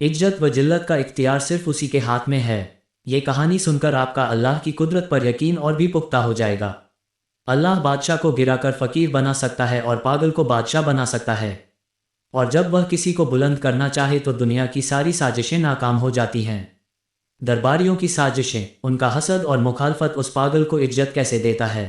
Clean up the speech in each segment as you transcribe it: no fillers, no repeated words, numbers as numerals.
عزت و جلت کا اختیار صرف اسی کے ہاتھ میں ہے۔ یہ کہانی سن کر آپ کا اللہ کی قدرت پر یقین اور بھی پختہ ہو جائے گا۔ اللہ بادشاہ کو گرا کر فقیر بنا سکتا ہے اور پاگل کو بادشاہ بنا سکتا ہے، اور جب وہ کسی کو بلند کرنا چاہے تو دنیا کی ساری سازشیں ناکام ہو جاتی ہیں۔ درباریوں کی سازشیں، ان کا حسد اور مخالفت اس پاگل کو عزت کیسے دیتا ہے،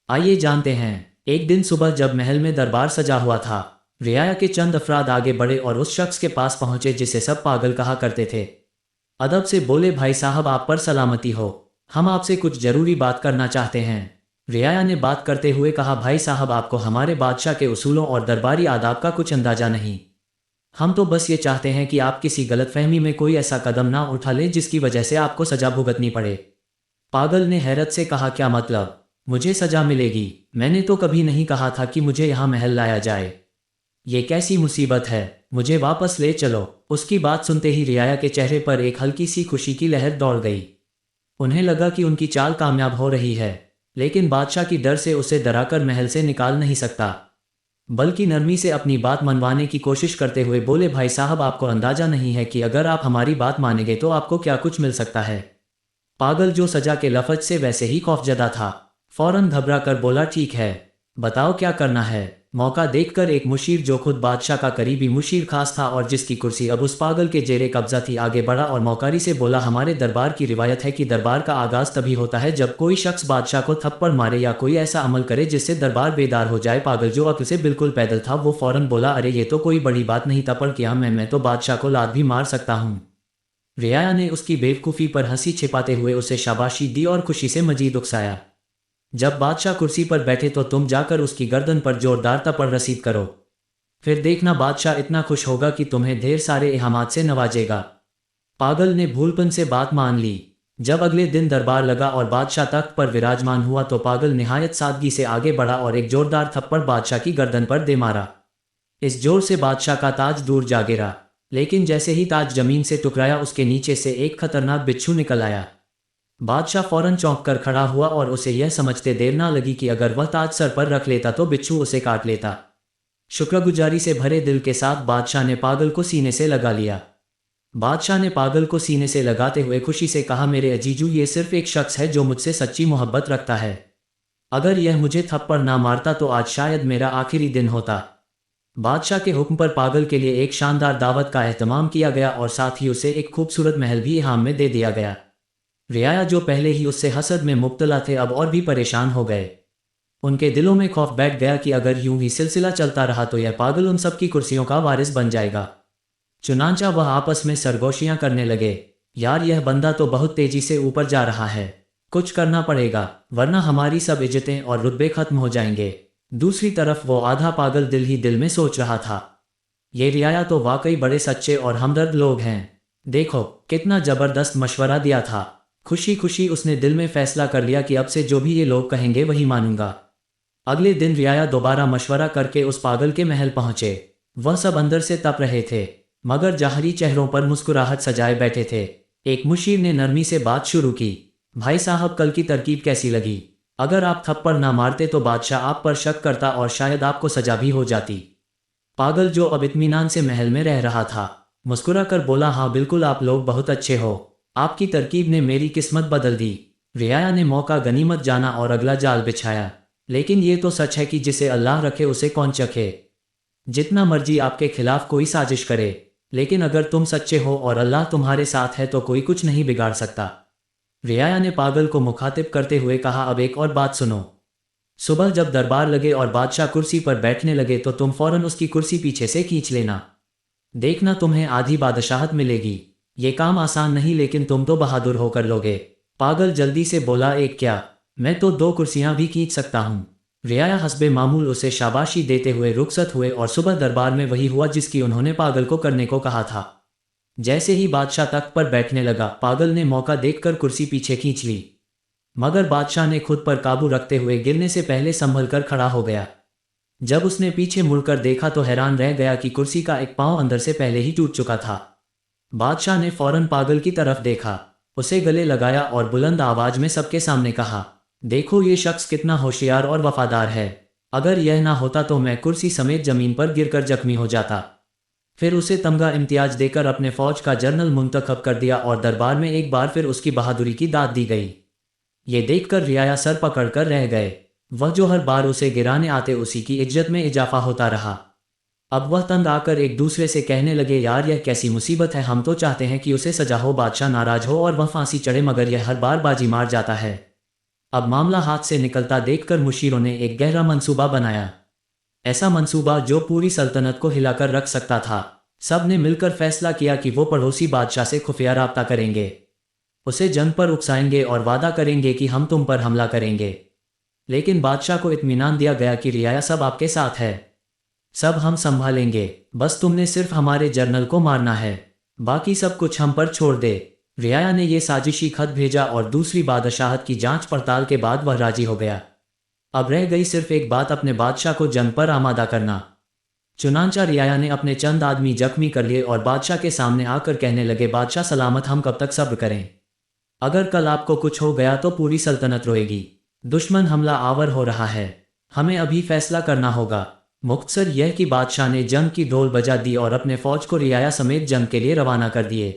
آئیے جانتے ہیں۔ ایک دن صبح جب محل میں دربار سجا ہوا تھا، رعایا کے چند افراد آگے بڑھے اور اس شخص کے پاس پہنچے جسے سب پاگل کہا کرتے تھے۔ ادب سے بولے، بھائی صاحب آپ پر سلامتی ہو، ہم آپ سے کچھ ضروری بات کرنا چاہتے ہیں۔ رعایا نے بات کرتے ہوئے کہا، بھائی صاحب آپ کو ہمارے بادشاہ کے اصولوں اور درباری آداب کا کچھ اندازہ نہیں، ہم تو بس یہ چاہتے ہیں کہ آپ کسی غلط فہمی میں کوئی ایسا قدم نہ اٹھا لیں جس کی وجہ سے آپ کو سزا بھگتنی پڑے۔ پاگل نے حیرت سے کہا، کیا مطلب؟ مجھے سزا ملے گی؟ میں نے تو کبھی نہیں کہا تھا کہ مجھے یہاں محل لایا جائے، یہ کیسی مصیبت ہے، مجھے واپس لے چلو۔ اس کی بات سنتے ہی رعایا کے چہرے پر ایک ہلکی سی خوشی کی لہر دوڑ گئی۔ انہیں لگا کہ ان کی چال کامیاب ہو رہی ہے، لیکن بادشاہ کی ڈر سے اسے ڈرا کر محل سے نکال نہیں سکتا، بلکہ نرمی سے اپنی بات منوانے کی کوشش کرتے ہوئے بولے، بھائی صاحب آپ کو اندازہ نہیں ہے کہ اگر آپ ہماری بات مانیں گے تو آپ کو کیا کچھ مل سکتا ہے۔ پاگل جو سزا کے لفظ سے ویسے ہی خوفزدہ تھا، فوراً گھبرا کر بولا، ٹھیک ہے، بتاؤ کیا کرنا ہے۔ موقع دیکھ کر ایک مشیر جو خود بادشاہ کا قریبی مشیر خاص تھا اور جس کی کرسی اب اس پاگل کے زیر قبضہ تھی، آگے بڑھا اور موکاری سے بولا، ہمارے دربار کی روایت ہے کہ دربار کا آغاز تبھی ہوتا ہے جب کوئی شخص بادشاہ کو تھپڑ مارے یا کوئی ایسا عمل کرے جس سے دربار بیدار ہو جائے۔ پاگل جو عقل سے بالکل پیدل تھا وہ فوراً بولا، ارے یہ تو کوئی بڑی بات نہیں، تھپڑ کیا میں تو بادشاہ کو لات بھی مار سکتا ہوں۔ رعایا نے اس کی بیوقوفی پر ہنسی چھپاتے ہوئے اسے شاباشی دی اور خوشی سے مزید اکسایا، جب بادشاہ کرسی پر بیٹھے تو تم جا کر اس کی گردن پر زوردار تھپڑ رسید کرو، پھر دیکھنا بادشاہ اتنا خوش ہوگا کہ تمہیں ڈھیر سارے انعامات سے نوازے گا۔ پاگل نے بھولپن سے بات مان لی۔ جب اگلے دن دربار لگا اور بادشاہ تخت پر وراجمان ہوا تو پاگل نہایت سادگی سے آگے بڑھا اور ایک زوردار تھپڑ بادشاہ کی گردن پر دے مارا۔ اس زور سے بادشاہ کا تاج دور جا گرا، لیکن جیسے ہی تاج زمین سے ٹکرایا اس کے نیچے سے ایک خطرناک بچھو نکل آیا۔ بادشاہ فوراً چونک کر کھڑا ہوا اور اسے یہ سمجھتے دیر نہ لگی کہ اگر وہ تاج سر پر رکھ لیتا تو بچھو اسے کاٹ لیتا۔ شکرگزاری سے بھرے دل کے ساتھ بادشاہ نے پاگل کو سینے سے لگا لیا۔ بادشاہ نے پاگل کو سینے سے لگاتے ہوئے خوشی سے کہا، میرے عزیزو، یہ صرف ایک شخص ہے جو مجھ سے سچی محبت رکھتا ہے، اگر یہ مجھے تھپڑ نہ مارتا تو آج شاید میرا آخری دن ہوتا۔ بادشاہ کے حکم پر پاگل کے لیے ایک شاندار دعوت کا اہتمام کیا گیا اور ساتھ ہی اسے ایک خوبصورت محل بھی انعام میں دے دیا گیا۔ رعایا جو پہلے ہی اس سے حسد میں مبتلا تھے اب اور بھی پریشان ہو گئے۔ ان کے دلوں میں خوف بیٹھ گیا کہ اگر یوں ہی سلسلہ چلتا رہا تو یہ پاگل ان سب کی کرسیوں کا وارث بن جائے گا۔ چنانچہ وہ آپس میں سرگوشیاں کرنے لگے، یار یہ بندہ تو بہت تیزی سے اوپر جا رہا ہے، کچھ کرنا پڑے گا ورنہ ہماری سب عزتیں اور رتبے ختم ہو جائیں گے۔ دوسری طرف وہ آدھا پاگل دل ہی دل میں سوچ رہا تھا، یہ رعایا تو واقعی بڑے سچے اور ہمدرد لوگ ہیں، دیکھو کتنا زبردست مشورہ دیا تھا۔ خوشی خوشی اس نے دل میں فیصلہ کر لیا کہ اب سے جو بھی یہ لوگ کہیں گے وہی مانوں گا۔ اگلے دن رعایا دوبارہ مشورہ کر کے اس پاگل کے محل پہنچے۔ وہ سب اندر سے تپ رہے تھے مگر ظاہری چہروں پر مسکراہٹ سجائے بیٹھے تھے۔ ایک مشیر نے نرمی سے بات شروع کی، بھائی صاحب کل کی ترکیب کیسی لگی؟ اگر آپ تھپڑ نہ مارتے تو بادشاہ آپ پر شک کرتا اور شاید آپ کو سزا بھی ہو جاتی۔ پاگل جو اب اطمینان سے محل میں رہ رہا تھا مسکرا کر بولا، ہاں بالکل، آپ لوگ بہت اچھے ہو، آپ کی ترکیب نے میری قسمت بدل دی۔ رعایا نے موقع غنیمت جانا اور اگلا جال بچھایا، لیکن یہ تو سچ ہے کہ جسے اللہ رکھے اسے کون چکھے۔ جتنا مرضی آپ کے خلاف کوئی سازش کرے، لیکن اگر تم سچے ہو اور اللہ تمہارے ساتھ ہے تو کوئی کچھ نہیں بگاڑ سکتا۔ رعایا نے پاگل کو مخاطب کرتے ہوئے کہا، اب ایک اور بات سنو، صبح جب دربار لگے اور بادشاہ کرسی پر بیٹھنے لگے تو تم فوراً اس کی کرسی پیچھے سے کھینچ لینا، دیکھنا تمہیں آدھی بادشاہت ملے گی۔ یہ کام آسان نہیں لیکن تم تو بہادر ہو کر لوگے۔ پاگل جلدی سے بولا، ایک کیا، میں تو 2 کرسیاں بھی کھینچ سکتا ہوں۔ رعایا حسب معمول اسے شاباشی دیتے ہوئے رخصت ہوئے اور صبح دربار میں وہی ہوا جس کی انہوں نے پاگل کو کرنے کو کہا تھا۔ جیسے ہی بادشاہ تخت پر بیٹھنے لگا پاگل نے موقع دیکھ کر کرسی پیچھے کھینچ لی، مگر بادشاہ نے خود پر قابو رکھتے ہوئے گرنے سے پہلے سنبھل کر کھڑا ہو گیا۔ جب اس نے پیچھے مڑ کر دیکھا تو حیران رہ گیا کہ کرسی کا ایک پاؤں اندر سے پہلے ہی ٹوٹ چکا تھا۔ بادشاہ نے فوراً پاگل کی طرف دیکھا، اسے گلے لگایا اور بلند آواز میں سب کے سامنے کہا، دیکھو یہ شخص کتنا ہوشیار اور وفادار ہے، اگر یہ نہ ہوتا تو میں کرسی سمیت زمین پر گر کر زخمی ہو جاتا۔ پھر اسے تمغہ امتیاز دے کر اپنے فوج کا جنرل منتخب کر دیا اور دربار میں ایک بار پھر اس کی بہادری کی داد دی گئی۔ یہ دیکھ کر رعایا سر پکڑ کر رہ گئے۔ وہ جو ہر بار اسے گرانے آتے اسی کی عزت میں اضافہ ہوتا رہا۔ اب وہ تنگ آ کر ایک دوسرے سے کہنے لگے، یار یہ کیسی مصیبت ہے، ہم تو چاہتے ہیں کہ اسے سزا ہو، بادشاہ ناراض ہو اور وہ پھانسی چڑھے، مگر یہ ہر بار بازی مار جاتا ہے۔ اب معاملہ ہاتھ سے نکلتا دیکھ کر مشیروں نے ایک گہرا منصوبہ بنایا، ایسا منصوبہ جو پوری سلطنت کو ہلا کر رکھ سکتا تھا۔ سب نے مل کر فیصلہ کیا کہ وہ پڑوسی بادشاہ سے خفیہ رابطہ کریں گے، اسے جنگ پر اکسائیں گے اور وعدہ کریں گے کہ ہم تم پر حملہ کریں گے۔ لیکن بادشاہ کو اطمینان دیا گیا کہ رعایا سب آپ کے ساتھ ہے، سب ہم سنبھالیں گے، بس تم نے صرف ہمارے جنرل کو مارنا ہے، باقی سب کچھ ہم پر چھوڑ دے۔ رعایا نے یہ سازشی خط بھیجا اور دوسری بادشاہت کی جانچ پڑتال کے بعد وہ راضی ہو گیا۔ اب رہ گئی صرف ایک بات، اپنے بادشاہ کو جنگ پر آمادہ کرنا۔ چنانچہ رعایا نے اپنے چند آدمی زخمی کر لیے اور بادشاہ کے سامنے آ کر کہنے لگے، بادشاہ سلامت، ہم کب تک صبر کریں؟ اگر کل آپ کو کچھ ہو گیا تو پوری سلطنت روئے گی۔ دشمن حملہ آور ہو رہا ہے، ہمیں ابھی فیصلہ کرنا ہوگا۔ مختصر یہ کہ بادشاہ نے جنگ کی ڈھول بجا دی اور اپنے فوج کو رعایا سمیت جنگ کے لیے روانہ کر دیے۔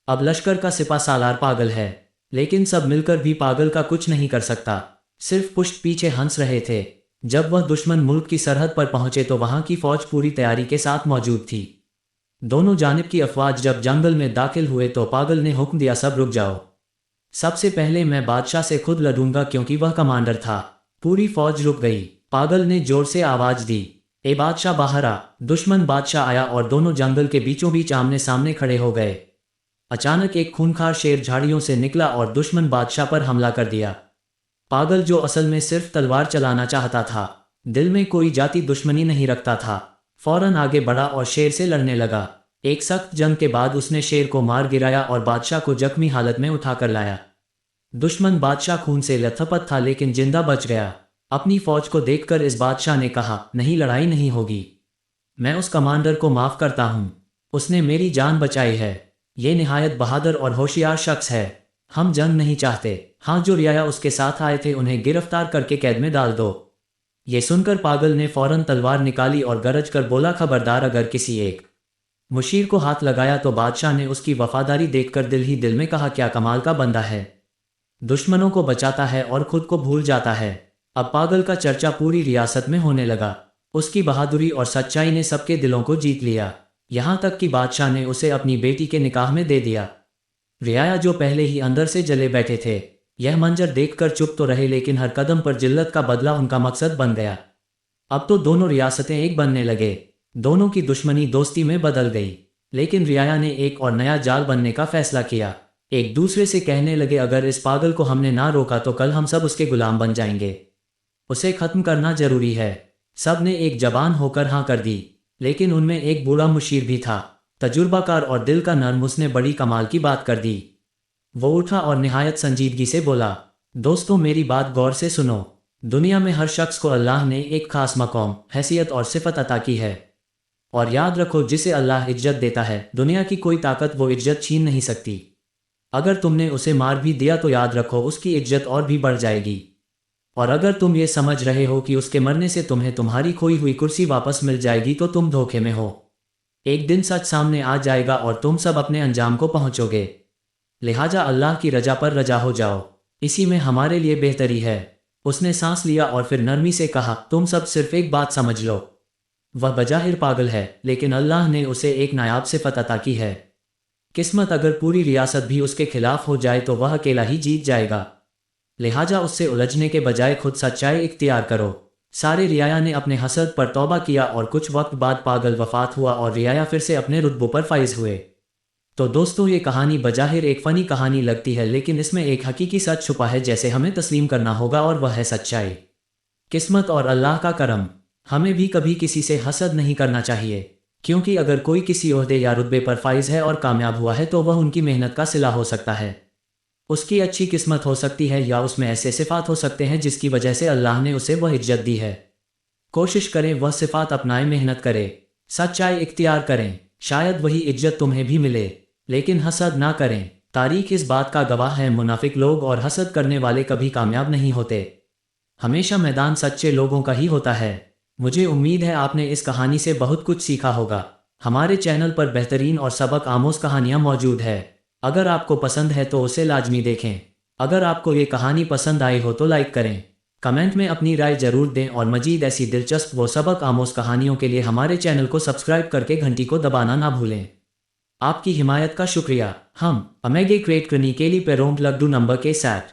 اب لشکر کا سپہ سالار پاگل ہے، لیکن سب مل کر بھی پاگل کا کچھ نہیں کر سکتا، صرف پشت پیچھے ہنس رہے تھے۔ جب وہ دشمن ملک کی سرحد پر پہنچے تو وہاں کی فوج پوری تیاری کے ساتھ موجود تھی۔ دونوں جانب کی افواج جب جنگل میں داخل ہوئے تو پاگل نے حکم دیا، سب رک جاؤ، سب سے پہلے میں بادشاہ سے خود لڑوں گا کیونکہ وہ کمانڈر تھا۔ پوری فوج رک گئی۔ پاگل نے زور سے آواز دی، اے بادشاہ باہر آ۔ دشمن بادشاہ آیا اور دونوں جنگل کے بیچوں بیچ آمنے سامنے کھڑے ہو گئے۔ اچانک ایک خونخوار شیر جھاڑیوں سے نکلا اور دشمن بادشاہ پر حملہ کر دیا۔ پاگل جو اصل میں صرف تلوار چلانا چاہتا تھا، دل میں کوئی ذاتی دشمنی نہیں رکھتا تھا، فوراً آگے بڑھا اور شیر سے لڑنے لگا۔ ایک سخت جنگ کے بعد اس نے شیر کو مار گرایا اور بادشاہ کو زخمی حالت میں اٹھا کر لایا۔ دشمن بادشاہ خون سے لت پت تھا لیکن زندہ بچ گیا۔ اپنی فوج کو دیکھ کر اس بادشاہ نے کہا، نہیں، لڑائی نہیں ہوگی، میں اس کمانڈر کو معاف کرتا ہوں، اس نے میری جان بچائی ہے، یہ نہایت بہادر اور ہوشیار شخص ہے، ہم جنگ نہیں چاہتے۔ ہاں، جو رعایا اس کے ساتھ آئے تھے انہیں گرفتار کر کے قید میں ڈال دو۔ یہ سن کر پاگل نے فوراً تلوار نکالی اور گرج کر بولا، خبردار، اگر کسی ایک مشیر کو ہاتھ لگایا تو بادشاہ نے اس کی وفاداری دیکھ کر دل ہی دل میں کہا، کیا کمال کا بندہ ہے، دشمنوں کو بچاتا ہے اور خود کو بھول جاتا ہے۔ اب پاگل کا چرچا پوری ریاست میں ہونے لگا، اس کی بہادری اور سچائی نے سب کے دلوں کو جیت لیا، یہاں تک کہ بادشاہ نے اسے اپنی بیٹی کے نکاح میں دے دیا۔ رعایا جو پہلے ہی اندر سے جلے بیٹھے تھے، یہ منظر دیکھ کر چپ تو رہے لیکن ہر قدم پر ذلت کا بدلہ ان کا مقصد بن گیا۔ اب تو دونوں ریاستیں ایک بننے لگے، دونوں کی دشمنی دوستی میں بدل گئی، لیکن رعایا نے ایک اور نیا جال بننے کا فیصلہ کیا۔ ایک دوسرے سے کہنے لگے، اگر اس پاگل کو ہم نے نہ روکا تو کل ہم سب اس کے غلام بن جائیں گے، اسے ختم کرنا ضروری ہے۔ سب نے ایک زبان ہو کر ہاں کر دی، لیکن ان میں ایک بوڑھا مشیر بھی تھا، تجربہ کار اور دل کا نرم، اس نے بڑی کمال کی بات کر دی۔ وہ اٹھا اور نہایت سنجیدگی سے بولا، دوستو میری بات غور سے سنو، دنیا میں ہر شخص کو اللہ نے ایک خاص مقام، حیثیت اور صفت عطا کی ہے، اور یاد رکھو جسے اللہ عزت دیتا ہے دنیا کی کوئی طاقت وہ عزت چھین نہیں سکتی۔ اگر تم نے اسے مار بھی دیا تو یاد رکھو اس کی عزت اور بھی بڑھ جائے گی، اور اگر تم یہ سمجھ رہے ہو کہ اس کے مرنے سے تمہیں تمہاری کھوئی ہوئی کرسی واپس مل جائے گی تو تم دھوکے میں ہو۔ ایک دن سچ سامنے آ جائے گا اور تم سب اپنے انجام کو پہنچو گے، لہٰذا اللہ کی رجا پر رجا ہو جاؤ، اسی میں ہمارے لیے بہتری ہے۔ اس نے سانس لیا اور پھر نرمی سے کہا، تم سب صرف ایک بات سمجھ لو، وہ بظاہر پاگل ہے لیکن اللہ نے اسے ایک نایاب صفت عطا کی ہے۔ قسمت اگر پوری ریاست بھی اس کے خلاف ہو جائے تو وہ اکیلا ہی جیت جائے گا، لہٰذا اس سے الجھنے کے بجائے خود سچائی اختیار کرو۔ سارے رعایا نے اپنے حسد پر توبہ کیا اور کچھ وقت بعد پاگل وفات ہوا اور رعایا پھر سے اپنے رتبوں پر فائز ہوئے۔ تو دوستو یہ کہانی بظاہر ایک فنی کہانی لگتی ہے لیکن اس میں ایک حقیقی سچ چھپا ہے جیسے ہمیں تسلیم کرنا ہوگا، اور وہ ہے سچائی، قسمت اور اللہ کا کرم۔ ہمیں بھی کبھی کسی سے حسد نہیں کرنا چاہیے، کیونکہ اگر کوئی کسی عہدے یا رتبے پر فائز ہے اور کامیاب ہوا ہے تو وہ ان کی محنت کا صلہ ہو سکتا ہے، اس کی اچھی قسمت ہو سکتی ہے، یا اس میں ایسے صفات ہو سکتے ہیں جس کی وجہ سے اللہ نے اسے وہ عزت دی ہے۔ کوشش کریں وہ صفات اپنائیں، محنت کریں، سچائی اختیار کریں، شاید وہی عزت تمہیں بھی ملے، لیکن حسد نہ کریں۔ تاریخ اس بات کا گواہ ہے، منافق لوگ اور حسد کرنے والے کبھی کامیاب نہیں ہوتے، ہمیشہ میدان سچے لوگوں کا ہی ہوتا ہے۔ مجھے امید ہے آپ نے اس کہانی سے بہت کچھ سیکھا ہوگا۔ ہمارے چینل پر بہترین اور سبق آموز کہانیاں موجود ہے۔ اگر آپ کو پسند ہے تو اسے لازمی دیکھیں۔ اگر آپ کو یہ کہانی پسند آئی ہو تو لائک کریں، کمنٹ میں اپنی رائے ضرور دیں اور مزید ایسی دلچسپ و سبق آموز کہانیوں کے لیے ہمارے چینل کو سبسکرائب کر کے گھنٹی کو دبانا نہ بھولیں۔ آپ کی حمایت کا شکریہ۔ ہم امیگے کریٹ کرنی کے لیے پیرومٹ لگڈو نمبر کے ساتھ